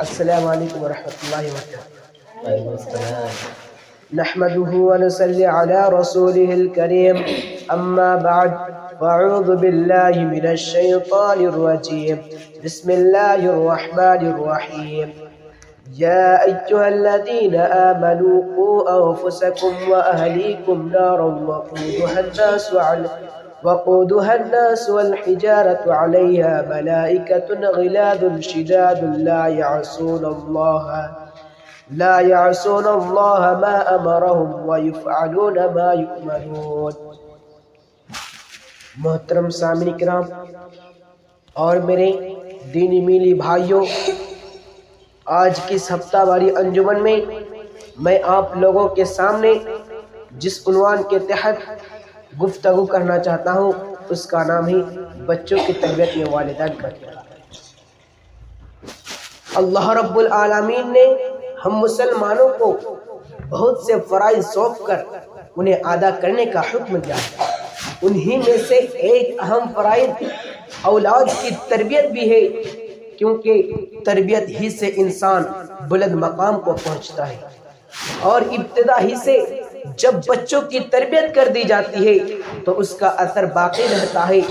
السلام علیکم ورحمۃ اللہ وبرکاتہ۔ وعلیکم السلام۔ نحمده ونصلي على رسوله الكريم أما بعد فأعوذ بالله من الشيطان الرجيم بسم الله الرحمن الرحيم يا أيها الذين آمنوا قوا أنفسكم وأهليكم نارا وقودها الناس والحجارة عليها ملائكة غلاظ شداد لا يعصون الله ما أمرهم ويفعلون ما يؤمرون۔ محترم سامعین کرام اور میرے دینی میلی بھائیوں، آج کی اس ہفتہ واری انجمن میں میں آپ لوگوں کے سامنے جس عنوان کے تحت گفتگو کرنا چاہتا ہوں اس کا نام ہے بچوں کی تربیت میں والدین کا کردار۔ اللہ رب العالمین نے ہم مسلمانوں کو بہت سے فرائض سونپ کر انہیں ادا کرنے کا حکم دیا ہے۔ انہی میں سے ایک اہم فرائض اولاد کی تربیت بھی ہے، کیونکہ تربیت ہی سے انسان بلند مقام کو پہنچتا ہے، اور ابتدا ہی سے جب بچوں کی تربیت کر دی جاتی ہے تو اس کا اثر باقی رہتا ہے،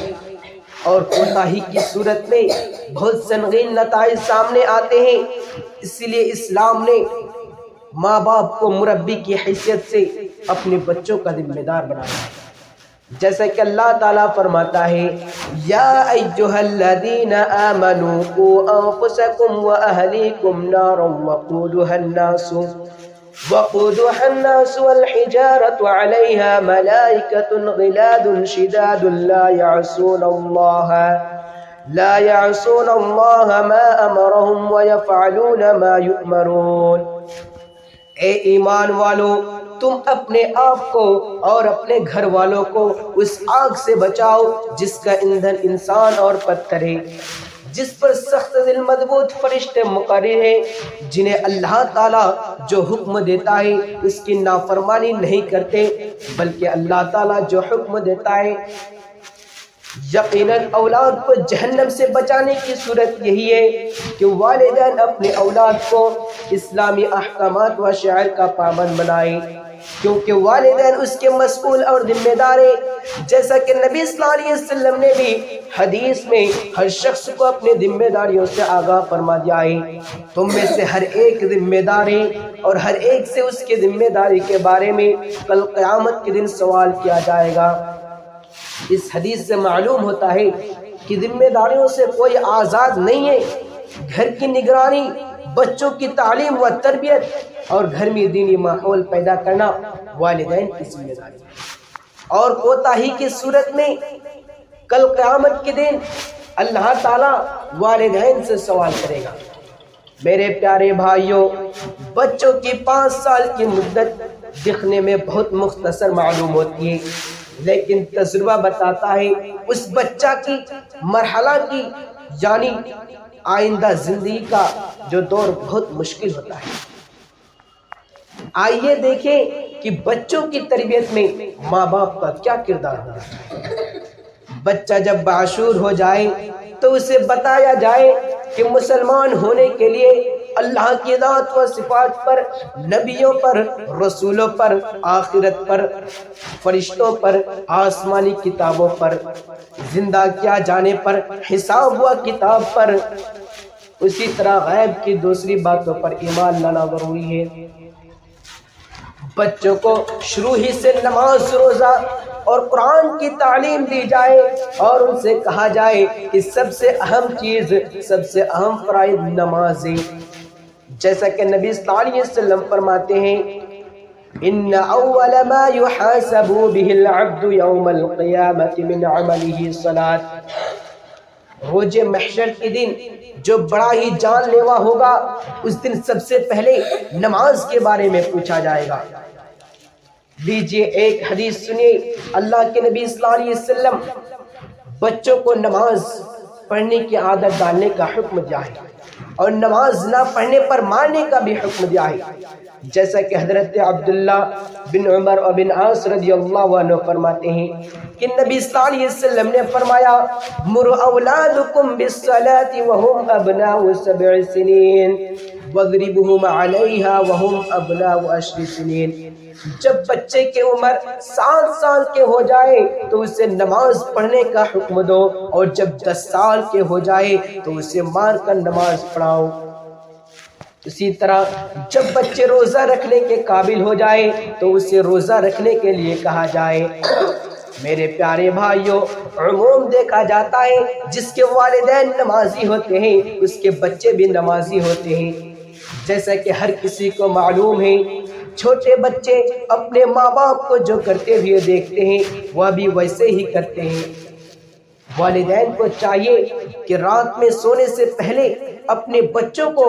اور کوتاہی کی صورت میں بہت سنگین نتائج سامنے آتے ہیں۔ اس لیے اسلام نے ماں باپ کو مربی کی حیثیت سے اپنے بچوں کا ذمہ دار بنایا ہے، جیسا کہ اللہ تعالیٰ فرماتا ہے یا ایھا الذین آمنوا قوا انفسکم واہلیکم نارا وقودها الناس والحجارة عليها ملائكة غلاظ شداد لا يعصون الله ما أمرهم ويفعلون ما يؤمرون۔ اے ایمان والو، تم اپنے آپ کو اور اپنے گھر والوں کو اس آگ سے بچاؤ جس کا ایندھن انسان اور پتھر ہے، جس پر سخت دل مضبوط فرشتے مقرر ہیں، جنہیں اللہ تعالیٰ جو حکم دیتا ہے اس کی نافرمانی نہیں کرتے، بلکہ اللہ تعالیٰ جو حکم دیتا ہے۔ یقیناً اولاد کو جہنم سے بچانے کی صورت یہی ہے کہ والدین اپنے اولاد کو اسلامی احکامات و شعائر کا پابند بنائیں، کیونکہ والدین اس کے مسئول اور ذمہ دار ہیں، جیسا کہ نبی صلی اللہ علیہ وسلم نے بھی حدیث میں ہر شخص کو اپنے ذمہ داریوں سے آگاہ فرما دیا ہے۔ تم میں سے ہر ایک ذمہ دار ہے، اور ہر ایک سے اس کے ذمہ داری کے بارے میں کل قیامت کے دن سوال کیا جائے گا۔ اس حدیث سے معلوم ہوتا ہے کہ ذمہ داریوں سے کوئی آزاد نہیں ہے۔ گھر کی نگرانی، بچوں کی تعلیم و تربیت اور گھر میں دینی ماحول پیدا کرنا والدین کی ذمہ داری ہے، اور کوتاہی کی صورت میں کل قیامت کے دن اللہ تعالیٰ والدین سے سوال کرے گا۔ میرے پیارے بھائیوں، بچوں کی 5 سال کی مدت دکھنے میں بہت مختصر معلوم ہوتی ہے، لیکن تجربہ بتاتا ہے اس بچہ کی مرحلہ کی یعنی آئندہ زندگی کا جو دور بہت مشکل ہوتا ہے۔ آئیے دیکھیں کہ بچوں کی تربیت میں ماں باپ کا کیا کردار ہوتا ہے۔ بچہ جب باشعور ہو جائے تو اسے بتایا جائے کہ مسلمان ہونے کے لیے اللہ کی ذات و صفات پر، نبیوں پر، رسولوں پر، آخرت پر، فرشتوں پر، آسمانی کتابوں پر، زندہ کیا جانے پر، حساب و کتاب پر، اسی طرح غیب کی دوسری باتوں پر ایمان لانا ضروری ہے۔ بچوں کو شروع ہی سے نماز، روزہ اور قرآن کی تعلیم دی جائے، اور ان سے کہا جائے کہ سب سے اہم چیز، سب سے اہم فرائض نماز ہے، جیسا کہ نبی صلی اللہ علیہ وسلم فرماتے ہیں ان اول ما يحاسب به العبد يوم القيامة من عمله الصلاة۔ روز محشر کے دن جو بڑا ہی جان لیوا ہوگا، اس دن سب سے پہلے نماز کے بارے میں پوچھا جائے گا۔ لیجئے ایک حدیث سنیے، اللہ کے نبی صلی اللہ علیہ وسلم بچوں کو نماز پڑھنے کی عادت ڈالنے کا حکم دیا ہے۔ اور نماز نہ پڑھنے پر مارنے کا بھی حکم دیا ہے، جیسا کہ حضرت عبداللہ بن عمر اور بن عاص رضی اللہ عنہ فرماتے ہیں کہ نبی صلی اللہ علیہ وسلم نے فرمایا مروا اولادکم بالصلاۃ وهم ابناء 7 سنین واضربوهم علیہا وهم ابناء 10 سنین، جب بچے کی عمر 7 سال کے ہو جائے تو اسے نماز پڑھنے کا حکم دو، اور جب 10 سال کے ہو جائے تو اسے مار کر نماز پڑھاؤ۔ اسی طرح جب بچے روزہ رکھنے کے قابل ہو جائے تو اسے روزہ رکھنے کے لیے کہا جائے۔ میرے پیارے بھائیوں، عموم دیکھا جاتا ہے جس کے والدین نمازی ہوتے ہیں اس کے بچے بھی نمازی ہوتے ہیں، جیسا کہ ہر کسی کو معلوم ہے چھوٹے بچے اپنے ماں باپ کو جو کرتے ہوئے دیکھتے ہیں وہ بھی ویسے ہی کرتے ہیں۔ والدین کو چاہیے کہ رات میں سونے سے پہلے اپنے بچوں کو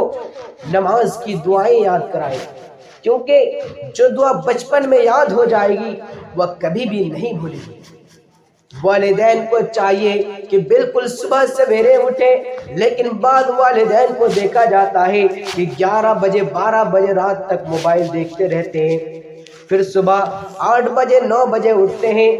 نماز کی دعائیں یاد کرائیں، کیونکہ جو دعا بچپن میں یاد ہو جائے گی وہ کبھی بھی نہیں بھولے گی۔ والدین کو چاہیے کہ بالکل صبح سویرے اٹھیں، لیکن بعض والدین کو دیکھا جاتا ہے کہ 11 بجے 12 بجے رات تک موبائل دیکھتے رہتے ہیں، پھر صبح 8 بجے 9 بجے اٹھتے ہیں۔